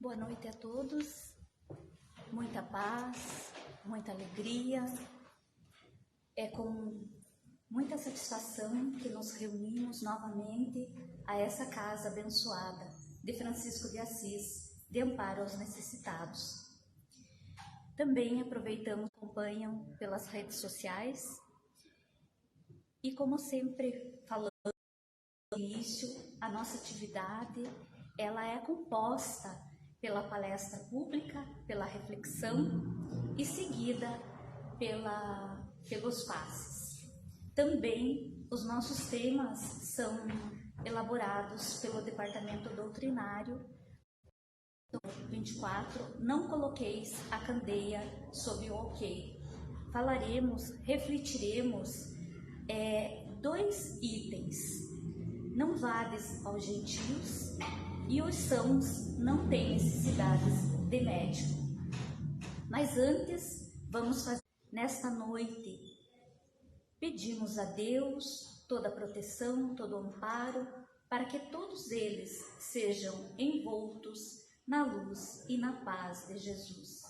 Boa noite a todos, muita paz, muita alegria. É com muita satisfação que nos reunimos novamente a essa casa abençoada de Francisco de Assis, de amparo aos necessitados. Também aproveitamos e acompanham pelas redes sociais e, como sempre falamos no início, a nossa atividade ela é composta pela palestra pública, pela reflexão e seguida pelos passes. Também os nossos temas são elaborados pelo Departamento Doutrinário. 24, não coloqueis a candeia sob o alqueire. Refletiremos 2 itens. Não vades aos gentios e os sãos não têm necessidades de médico. Mas antes, vamos fazer nesta noite. Pedimos a Deus toda a proteção, todo o amparo, para que todos eles sejam envoltos na luz e na paz de Jesus.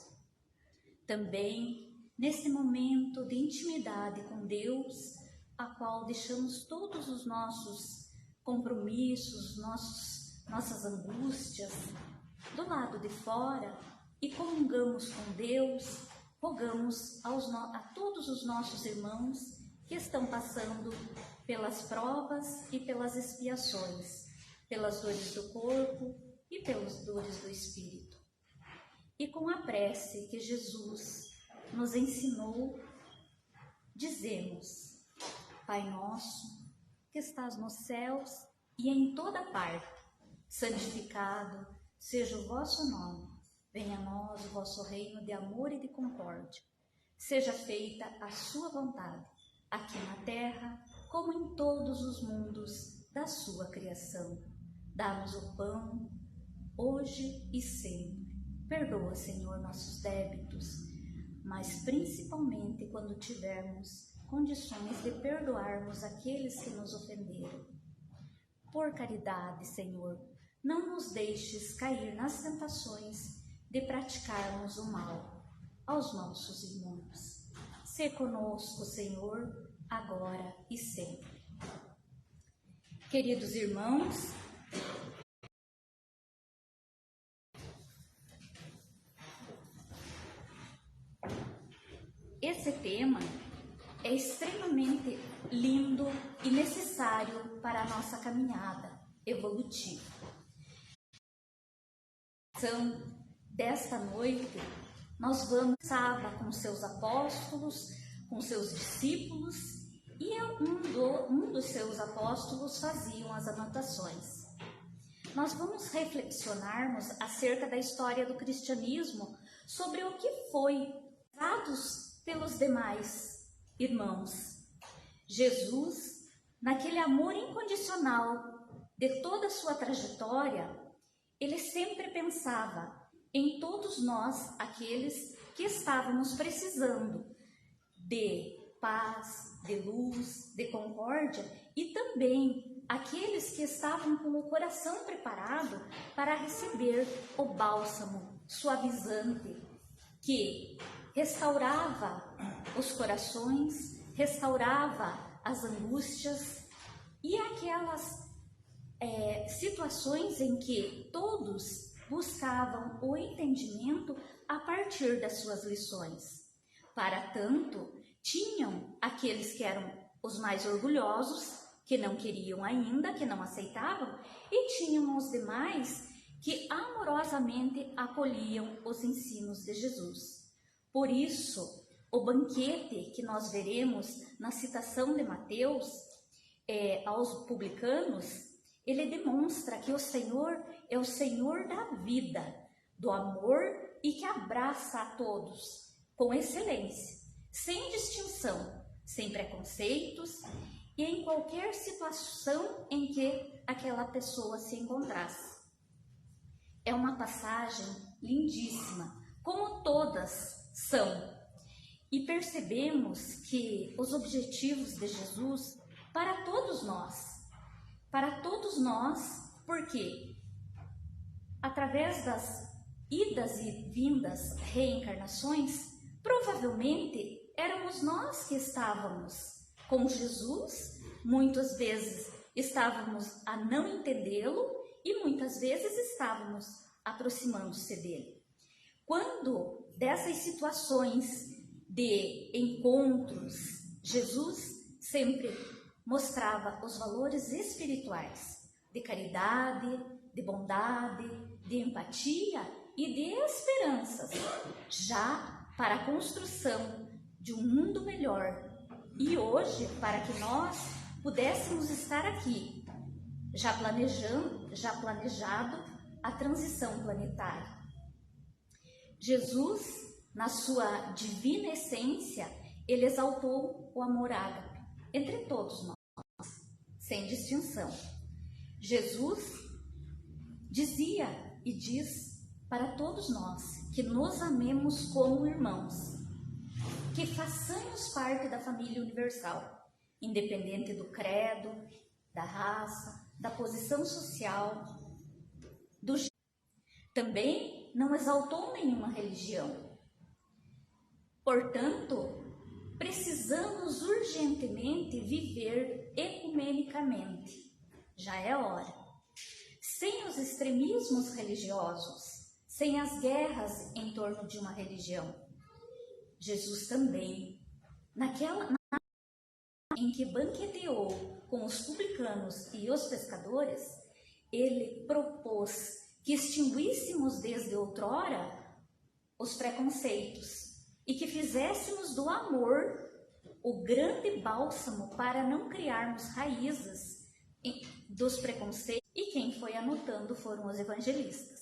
Também, nesse momento de intimidade com Deus, a qual deixamos todos os nossos compromissos, nossas angústias do lado de fora e comungamos com Deus, rogamos a todos os nossos irmãos que estão passando pelas provas e pelas expiações, pelas dores do corpo e pelas dores do espírito. E com a prece que Jesus nos ensinou, dizemos: Pai nosso, que estás nos céus e em toda parte, santificado seja o vosso nome. Venha a nós o vosso reino de amor e de concórdia. Seja feita a sua vontade, aqui na terra, como em todos os mundos da sua criação. Dá-nos o pão, hoje e sempre. Perdoa, Senhor, nossos débitos, mas principalmente quando tivermos condições de perdoarmos aqueles que nos ofenderam. Por caridade, Senhor, não nos deixes cair nas tentações de praticarmos o mal aos nossos irmãos. Sê conosco, Senhor, agora e sempre. Queridos irmãos, esse tema é extremamente lindo e necessário para a nossa caminhada evolutiva. Desta noite, nós vamos com seus apóstolos, com seus discípulos, e um dos seus apóstolos faziam as anotações. Nós vamos reflexionarmos acerca da história do cristianismo, sobre o que foi dados pelos demais irmãos. Jesus, naquele amor incondicional de toda a sua trajetória, ele sempre pensava em todos nós, aqueles que estávamos precisando de paz, de luz, de concórdia, e também aqueles que estavam com o coração preparado para receber o bálsamo suavizante que restaurava os corações, restaurava as angústias e aquelas situações em que todos buscavam o entendimento a partir das suas lições. Para tanto, tinham aqueles que eram os mais orgulhosos, que não queriam ainda, que não aceitavam, e tinham os demais que amorosamente acolhiam os ensinos de Jesus. Por isso, o banquete que nós veremos na citação de Mateus aos publicanos, ele demonstra que o Senhor é o Senhor da vida, do amor e que abraça a todos com excelência, sem distinção, sem preconceitos e em qualquer situação em que aquela pessoa se encontrasse. É uma passagem lindíssima, como todas são, e percebemos que os objetivos de Jesus para todos nós, porque através das idas e vindas reencarnações, provavelmente éramos nós que estávamos com Jesus, muitas vezes estávamos a não entendê-lo e muitas vezes estávamos aproximando-se dele. Quando dessas situações de encontros, Jesus sempre mostrava os valores espirituais de caridade, de bondade, de empatia e de esperanças, já para a construção de um mundo melhor. E hoje, para que nós pudéssemos estar aqui, já planejado a transição planetária. Jesus, na sua divina essência, ele exaltou o amor ágape entre todos nós, sem distinção. Jesus dizia e diz para todos nós que nos amemos como irmãos, que façamos parte da família universal, independente do credo, da raça, da posição social, do gênero. Também não exaltou nenhuma religião. Portanto, precisamos urgentemente viver ecumenicamente. Já é hora. Sem os extremismos religiosos, sem as guerras em torno de uma religião. Jesus também, naquela em que banqueteou com os publicanos e os pescadores, ele propôs que extinguíssemos desde outrora os preconceitos e que fizéssemos do amor o grande bálsamo para não criarmos raízes dos preconceitos. E quem foi anotando foram os evangelistas.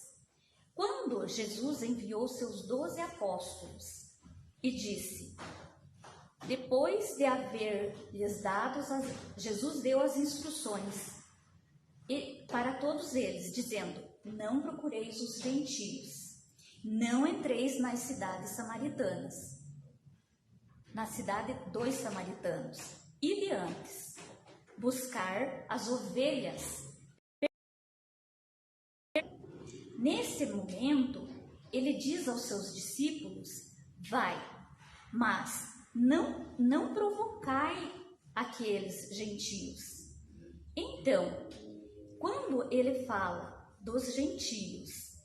Quando Jesus enviou seus 12 apóstolos e disse, depois de haver-lhes dado, Jesus deu as instruções para todos eles, dizendo, não procureis os gentios, não entreis nas cidades samaritanas, na cidade dos samaritanos, e de antes, buscar as ovelhas. Nesse momento, ele diz aos seus discípulos, vai, mas não provocai aqueles gentios. Então, quando ele fala dos gentios,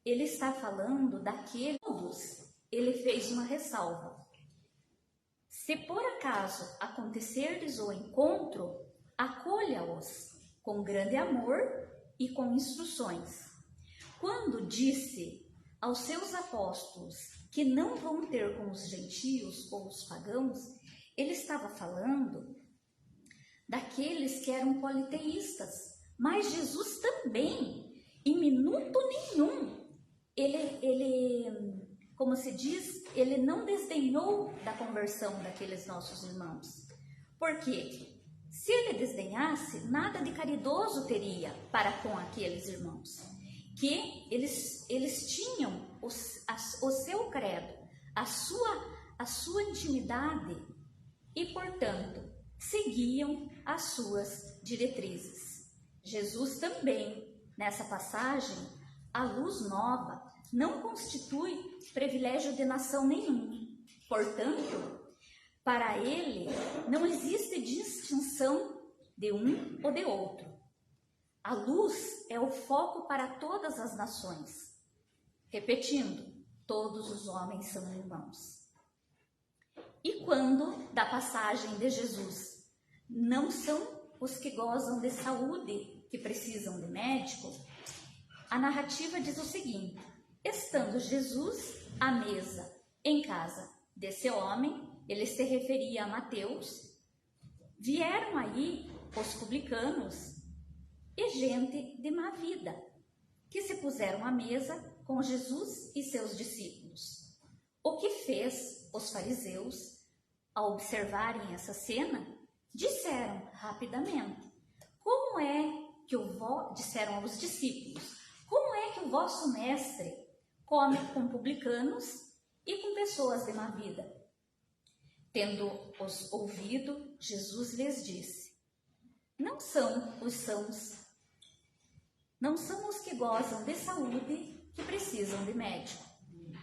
ele está falando daqueles, ele fez uma ressalva. Se por acaso acontecer-lhes o encontro, acolha-os com grande amor e com instruções. Quando disse aos seus apóstolos que não vão ter com os gentios ou os pagãos, ele estava falando daqueles que eram politeístas. Mas Jesus também, em minuto nenhum, ele, como se diz, ele não desdenhou da conversão daqueles nossos irmãos. Por quê? Se ele desdenhasse, nada de caridoso teria para com aqueles irmãos. Que eles tinham o seu credo, a sua intimidade e, portanto, seguiam as suas diretrizes. Jesus também, nessa passagem, a luz nova não constitui privilégio de nação nenhum. Portanto, para ele não existe distinção de um ou de outro. A luz é o foco para todas as nações. Repetindo, todos os homens são irmãos. E quando, da passagem de Jesus, não são os que gozam de saúde que precisam de médico, a narrativa diz o seguinte, estando Jesus à mesa em casa desse homem, ele se referia a Mateus, vieram aí os publicanos e gente de má vida, que se puseram à mesa com Jesus e seus discípulos. O que fez os fariseus, ao observarem essa cena, disseram rapidamente, disseram aos discípulos, como é que o vosso mestre come com publicanos e com pessoas de má vida? Tendo-os ouvido, Jesus lhes disse, não são os que gozam de saúde que precisam de médico.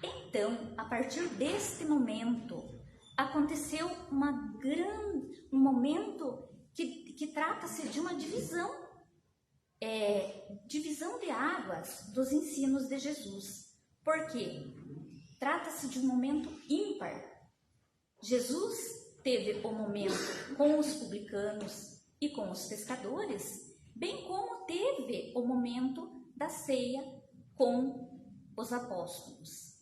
Então, a partir deste momento, aconteceu um momento que trata-se de uma divisão de águas dos ensinos de Jesus. Por quê? Trata-se de um momento ímpar. Jesus teve o momento com os publicanos e com os pescadores, bem como teve o momento da ceia com os apóstolos.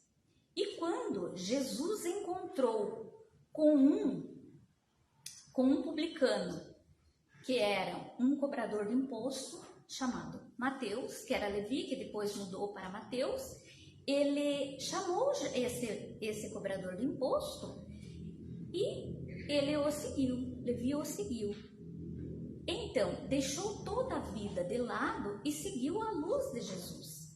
E quando Jesus encontrou com um publicano, que era um cobrador de imposto, chamado Mateus, que era Levi, que depois mudou para Mateus, ele chamou esse cobrador de imposto e ele o seguiu, Levi o seguiu. Então, deixou toda a vida de lado e seguiu a luz de Jesus.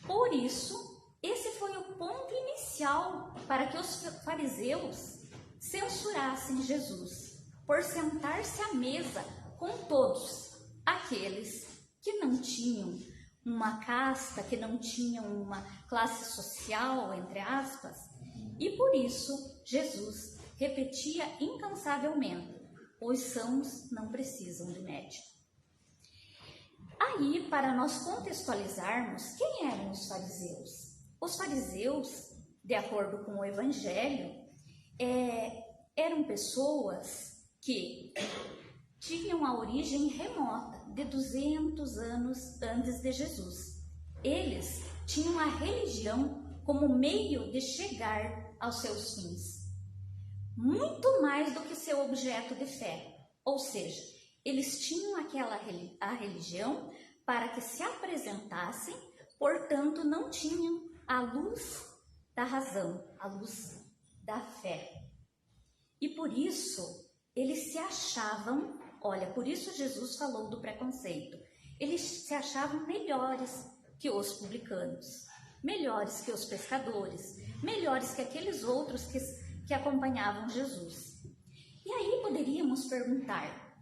Por isso, esse foi o ponto inicial para que os fariseus censurassem Jesus, por sentar-se à mesa com todos aqueles que não tinham uma casta, que não tinham uma classe social, entre aspas, e por isso Jesus repetia incansavelmente: os sãos não precisam de médico. Aí, para nós contextualizarmos, quem eram os fariseus? Os fariseus, de acordo com o Evangelho, eram pessoas que tinham a origem remota, de 200 anos antes de Jesus. Eles tinham a religião como meio de chegar aos seus fins, muito mais do que seu objeto de fé. Ou seja, eles tinham a religião para que se apresentassem, portanto não tinham a luz da razão, a luz da fé. E por isso eles se achavam, por isso Jesus falou do preconceito, eles se achavam melhores que os publicanos, melhores que os pescadores, melhores que aqueles outros que acompanhavam Jesus. E aí poderíamos perguntar: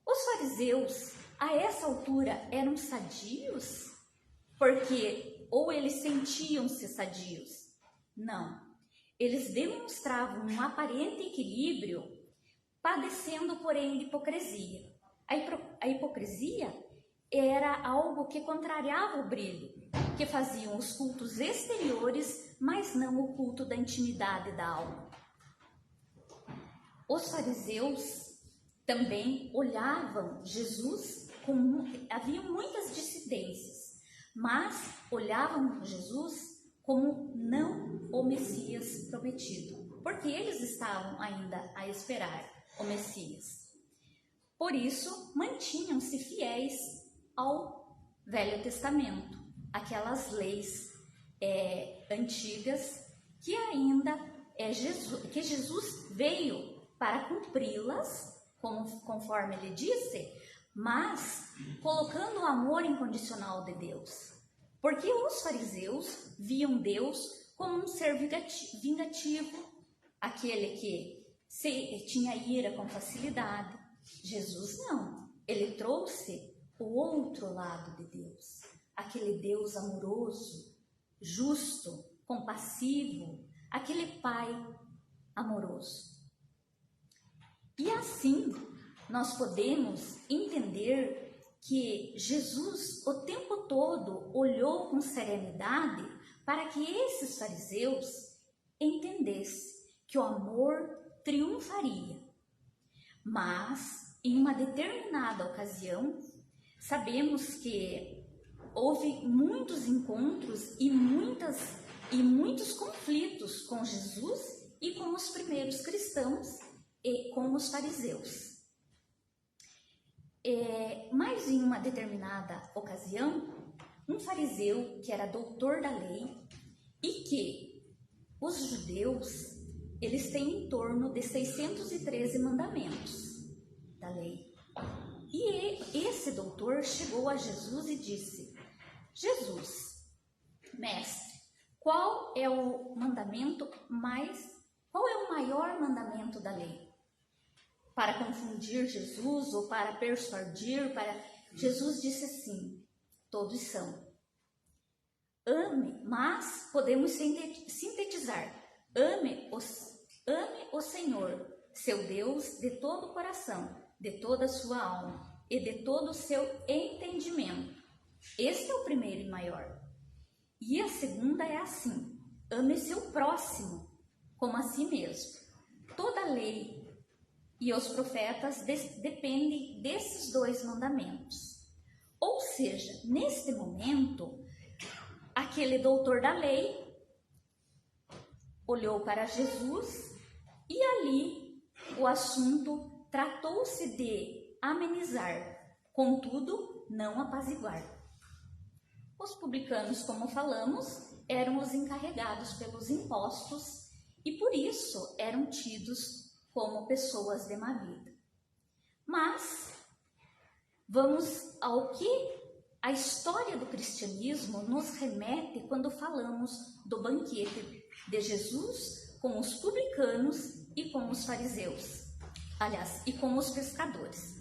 os fariseus a essa altura eram sadios? Ou eles sentiam-se sadios? Não, eles demonstravam um aparente equilíbrio, padecendo, porém, de hipocrisia. A hipocrisia era algo que contrariava o brilho, que faziam os cultos exteriores, mas não o culto da intimidade da alma. Os fariseus também olhavam Jesus haviam muitas dissidências, mas olhavam Jesus como não o Messias prometido, porque eles estavam ainda a esperar o Messias. Por isso, mantinham-se fiéis ao Velho Testamento, aquelas leis antigas que ainda que Jesus veio para cumpri-las, conforme ele disse, mas colocando o amor incondicional de Deus. Porque os fariseus viam Deus como um ser vingativo, aquele que tinha ira com facilidade. Jesus não, ele trouxe o outro lado de Deus, aquele Deus amoroso, justo, compassivo, aquele Pai amoroso. E assim nós podemos entender que Jesus o tempo todo olhou com serenidade para que esses fariseus entendessem que o amor triunfaria. Mas, em uma determinada ocasião, sabemos que houve muitos encontros e muitos conflitos com Jesus e com os primeiros cristãos e com os fariseus. Mas em uma determinada ocasião, um fariseu que era doutor da lei e que os judeus, eles têm em torno de 613 mandamentos da lei. E esse doutor chegou a Jesus e disse: Jesus, mestre, qual é o maior mandamento da lei? Para confundir Jesus ou para persuadir, Jesus disse assim: todos são. mas podemos sintetizar: ame o Senhor, seu Deus, de todo o coração, de toda a sua alma e de todo o seu entendimento. Este é o primeiro e maior. E a segunda é assim: ame seu próximo como a si mesmo. Toda a lei e os profetas dependem desses dois mandamentos. Ou seja, neste momento, aquele doutor da lei olhou para Jesus e ali o assunto tratou-se de amenizar, contudo, não apaziguar. Os publicanos, como falamos, eram os encarregados pelos impostos e por isso eram tidos como pessoas de má vida. Mas vamos ao que a história do cristianismo nos remete quando falamos do banquete de Jesus com os publicanos e com os fariseus, aliás, e com os pescadores.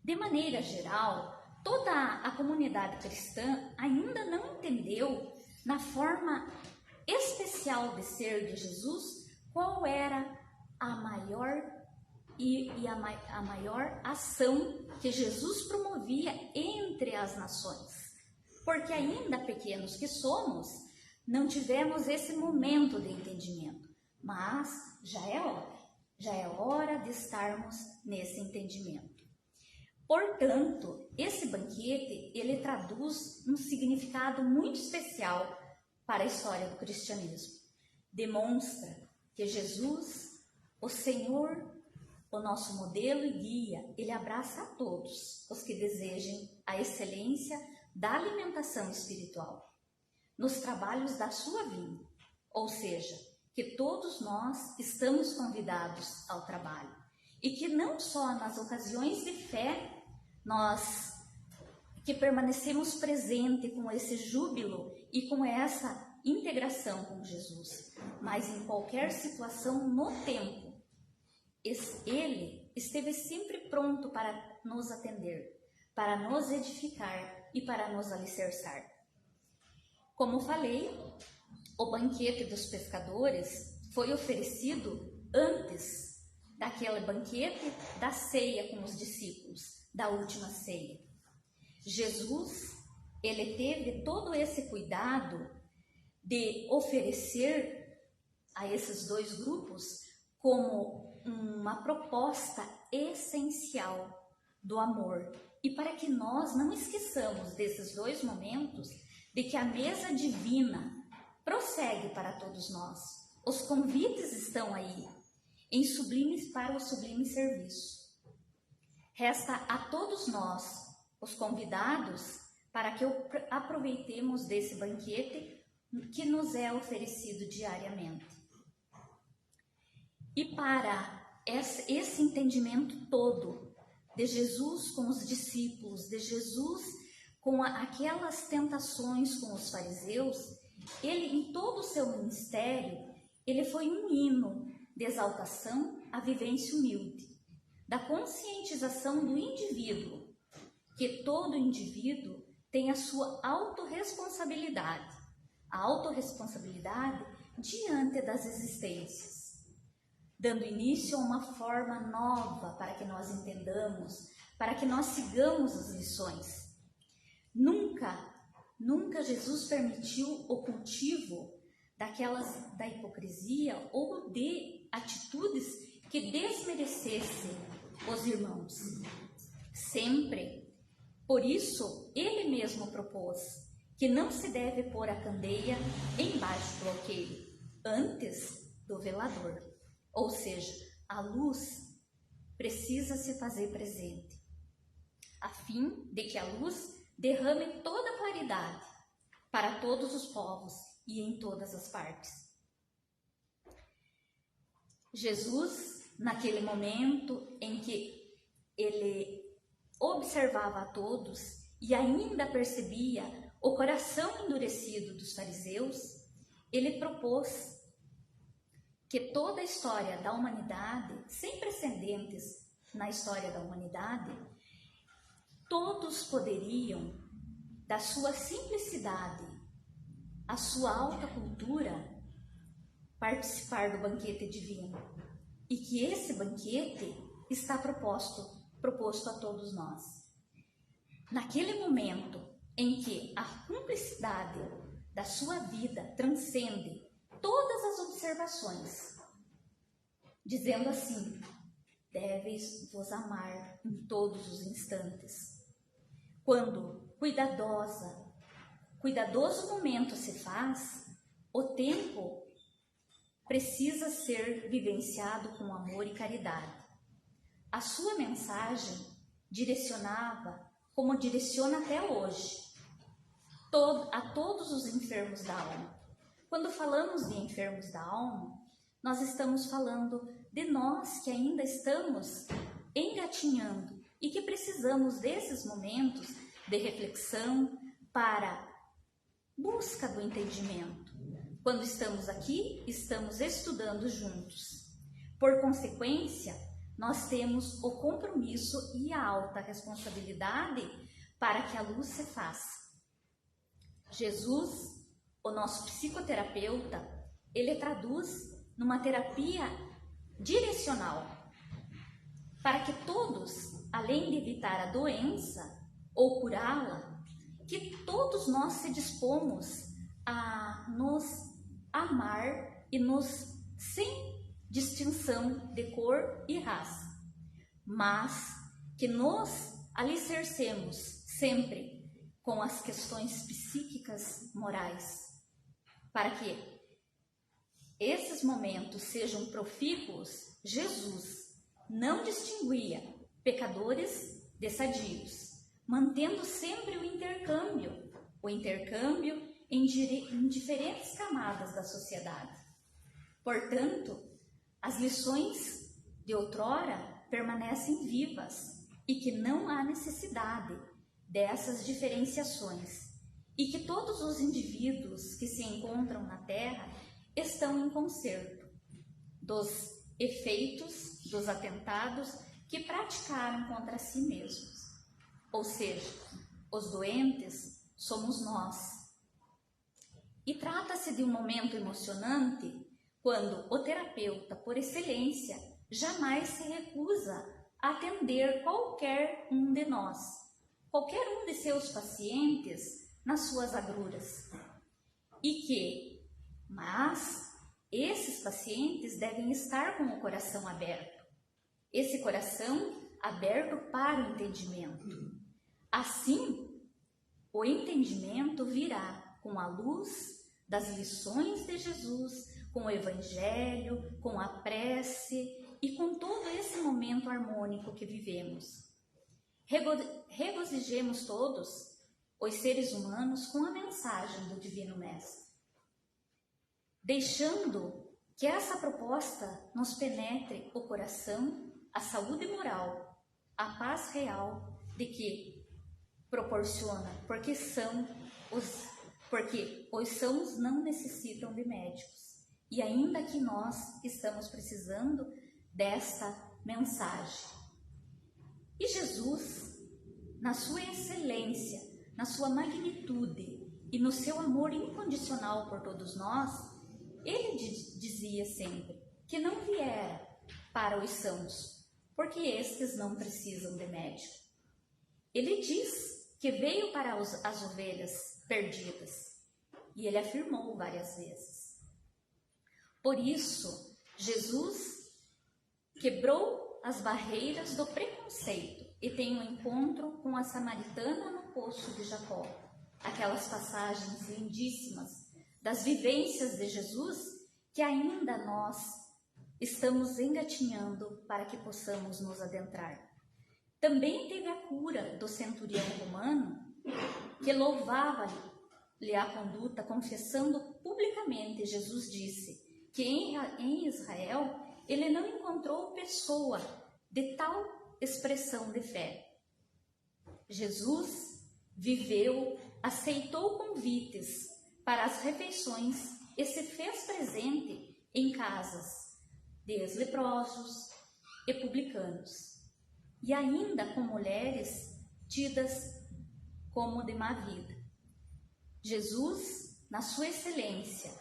De maneira geral, toda a comunidade cristã ainda não entendeu, na forma especial de ser de Jesus, qual era a maior a maior ação que Jesus promovia entre as nações. Porque ainda pequenos que somos, não tivemos esse momento de entendimento, mas já é hora de estarmos nesse entendimento. Portanto, esse banquete, ele traduz um significado muito especial para a história do cristianismo. Demonstra que Jesus, o Senhor, o nosso modelo e guia, ele abraça a todos os que desejem a excelência da alimentação espiritual nos trabalhos da sua vinha, ou seja, que todos nós estamos convidados ao trabalho e que não só nas ocasiões de fé nós que permanecemos presentes com esse júbilo e com essa integração com Jesus, mas em qualquer situação no tempo, ele esteve sempre pronto para nos atender, para nos edificar e para nos alicerçar. Como falei, o banquete dos pescadores foi oferecido antes daquele banquete da ceia com os discípulos, da última ceia. Jesus, ele teve todo esse cuidado de oferecer a esses dois grupos como uma proposta essencial do amor. E para que nós não esqueçamos desses dois momentos, de que a mesa divina prossegue para todos nós. Os convites estão aí, para o sublime serviço. Resta a todos nós, os convidados, para que aproveitemos desse banquete que nos é oferecido diariamente. E para esse entendimento todo de Jesus com os discípulos, de Jesus com aquelas tentações com os fariseus, ele, em todo o seu ministério, ele foi um hino de exaltação à vivência humilde, da conscientização do indivíduo, que todo indivíduo tem a sua autorresponsabilidade diante das existências, dando início a uma forma nova para que nós entendamos, para que nós sigamos as lições. Nunca Jesus permitiu o cultivo da hipocrisia ou de atitudes que desmerecessem os irmãos. Sempre. Por isso, ele mesmo propôs que não se deve pôr a candeia embaixo do alqueire, antes do velador. Ou seja, a luz precisa se fazer presente, a fim de que a luz derrame toda a claridade para todos os povos e em todas as partes. Jesus, naquele momento em que ele observava a todos e ainda percebia o coração endurecido dos fariseus, ele propôs que toda a história da humanidade, sem precedentes na história da humanidade, todos poderiam, da sua simplicidade a sua alta cultura participar do banquete divino e que esse banquete está proposto a todos nós. Naquele momento em que a cumplicidade da sua vida transcende todas as observações, dizendo assim: deveis vos amar em todos os instantes. Quando cuidadoso momento se faz, o tempo precisa ser vivenciado com amor e caridade. A sua mensagem direcionava, como direciona até hoje, a todos os enfermos da alma. Quando falamos de enfermos da alma, nós estamos falando de nós que ainda estamos engatinhando e que precisamos desses momentos de reflexão para busca do entendimento. Quando estamos aqui, estamos estudando juntos. Por consequência, nós temos o compromisso e a alta responsabilidade para que a luz se faça. Jesus, o nosso psicoterapeuta, ele traduz numa terapia direcional, para que todos, além de evitar a doença ou curá-la, que todos nós se dispomos a nos amar e sem distinção de cor e raça, mas que nos alicercemos sempre com as questões psíquicas morais, para que esses momentos sejam profícuos. Jesus não distinguia pecadores de sadios, mantendo sempre o intercâmbio em diferentes camadas da sociedade. Portanto, as lições de outrora permanecem vivas e que não há necessidade dessas diferenciações e que todos os indivíduos que se encontram na Terra estão em conserto dos efeitos dos atentados que praticaram contra si mesmos. Ou seja, os doentes somos nós. E trata-se de um momento emocionante quando o terapeuta, por excelência, jamais se recusa a atender qualquer um de nós, qualquer um de seus pacientes nas suas agruras. Mas esses pacientes devem estar com o coração aberto, esse coração aberto para o entendimento. Assim, o entendimento virá com a luz das lições de Jesus, com o Evangelho, com a prece e com todo esse momento harmônico que vivemos. Regozijemos todos os seres humanos com a mensagem do Divino Mestre, deixando que essa proposta nos penetre o coração, a saúde moral, a paz real de que proporciona, porque os sãos não necessitam de médicos. E ainda que nós estamos precisando desta mensagem. E Jesus, na sua excelência, na sua magnitude e no seu amor incondicional por todos nós, ele dizia sempre que não viera para os sãos, porque estes não precisam de médico. Ele diz que veio para as ovelhas perdidas, e ele afirmou várias vezes. Por isso, Jesus quebrou as barreiras do preconceito e tem um encontro com a samaritana no poço de Jacó. Aquelas passagens lindíssimas das vivências de Jesus que ainda nós estamos engatinhando para que possamos nos adentrar. Também teve a cura do centurião romano, que louvava-lhe a conduta, confessando publicamente. Jesus disse que em Israel ele não encontrou pessoa de tal expressão de fé. Jesus viveu, aceitou convites para as refeições e se fez presente em casas de leprosos e publicanos, e ainda com mulheres tidas como de má vida. Jesus, na sua excelência,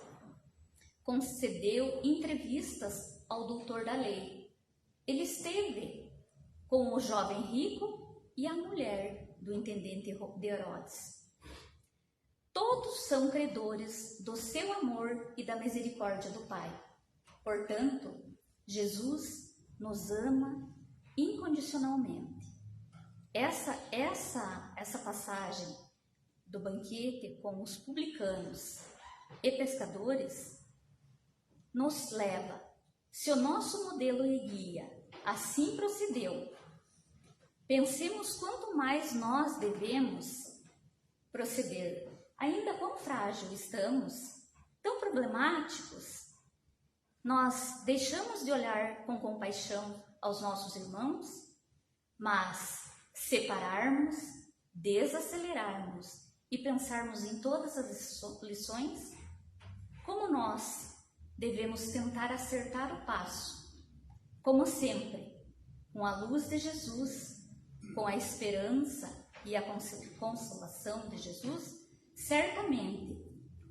concedeu entrevistas ao doutor da lei. Ele esteve com o jovem rico e a mulher do intendente de Herodes. Todos são credores do seu amor e da misericórdia do Pai. Portanto, Jesus nos ama incondicionalmente. Essa passagem do banquete com os publicanos e pescadores nos leva, se o nosso modelo e guia assim procedeu, pensemos quanto mais nós devemos proceder. Ainda quão frágil estamos, tão problemáticos, nós deixamos de olhar com compaixão aos nossos irmãos, mas separarmos, desacelerarmos e pensarmos em todas as lições, como nós devemos tentar acertar o passo, como sempre, com a luz de Jesus, com a esperança e a consolação de Jesus, certamente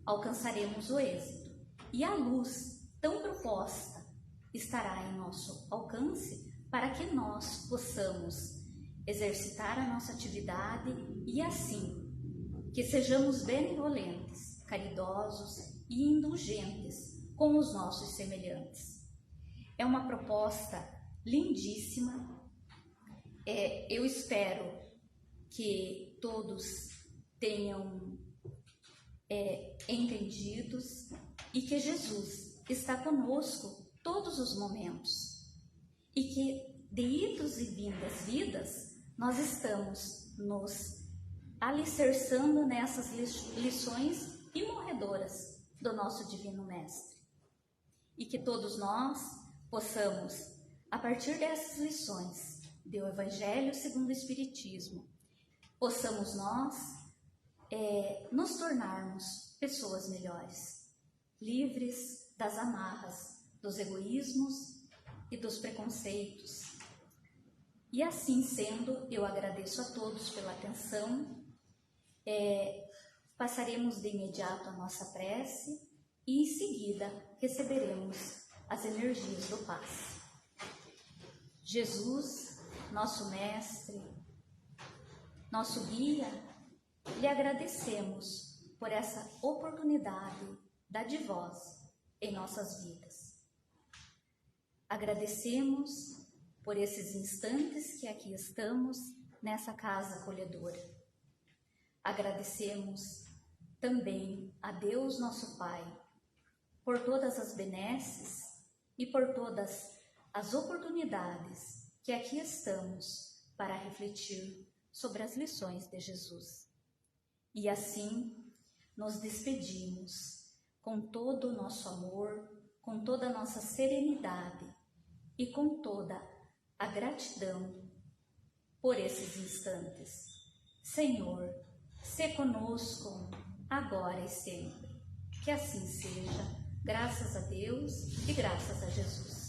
alcançaremos o êxito, e a luz tão proposta estará em nosso alcance para que nós possamos exercitar a nossa atividade e assim que sejamos benevolentes, caridosos e indulgentes com os nossos semelhantes. É uma proposta lindíssima. Eu espero que todos tenham entendidos e que Jesus está conosco todos os momentos e que de idos e vindas vidas nós estamos nos alicerçando nessas lições imorredoras do nosso Divino Mestre e que todos nós possamos, a partir dessas lições do Evangelho segundo o Espiritismo, possamos nós nos tornarmos pessoas melhores, livres das amarras, dos egoísmos e dos preconceitos. E assim sendo, eu agradeço a todos pela atenção. Passaremos de imediato a nossa prece e em seguida receberemos as energias do passe. Jesus, nosso Mestre, nosso guia, lhe agradecemos por essa oportunidade dadivosa em nossas vidas. Agradecemos por esses instantes que aqui estamos nessa casa acolhedora. Agradecemos também a Deus nosso Pai por todas as benesses e por todas as oportunidades que aqui estamos para refletir sobre as lições de Jesus. E assim nos despedimos com todo o nosso amor, com toda a nossa serenidade e com toda a gratidão por esses instantes. Senhor, sê conosco agora e sempre. Que assim seja, graças a Deus e graças a Jesus.